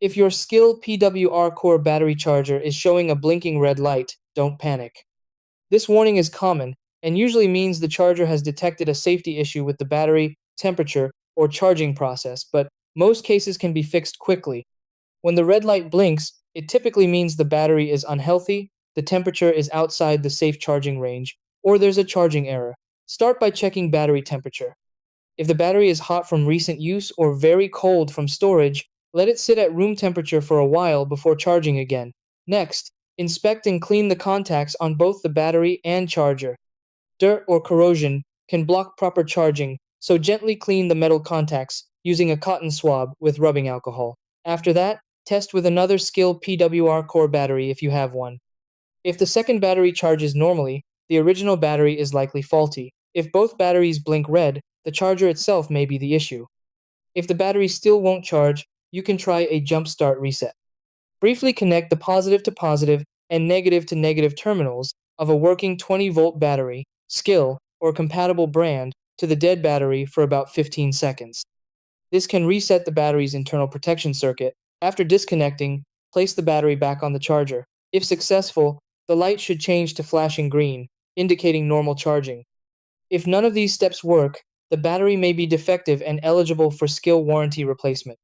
If your SKIL PWRCORE battery charger is showing a blinking red light, don't panic. This warning is common and usually means the charger has detected a safety issue with the battery, temperature, or charging process, but most cases can be fixed quickly. When the red light blinks, it typically means the battery is unhealthy, the temperature is outside the safe charging range, or there's a charging error. Start by checking battery temperature. If the battery is hot from recent use or very cold from storage, let it sit at room temperature for a while before charging again. Next, inspect and clean the contacts on both the battery and charger. Dirt or corrosion can block proper charging, so gently clean the metal contacts using a cotton swab with rubbing alcohol. After that, test with another SKIL PWR core battery if you have one. If the second battery charges normally, the original battery is likely faulty. If both batteries blink red, the charger itself may be the issue. If the battery still won't charge, you can try a jump start reset. Briefly connect the positive to positive and negative to negative terminals of a working 20-volt battery, SKIL, or compatible brand to the dead battery for about 15 seconds. This can reset the battery's internal protection circuit. After disconnecting, place the battery back on the charger. If successful, the light should change to flashing green, indicating normal charging. If none of these steps work, the battery may be defective and eligible for SKIL warranty replacement.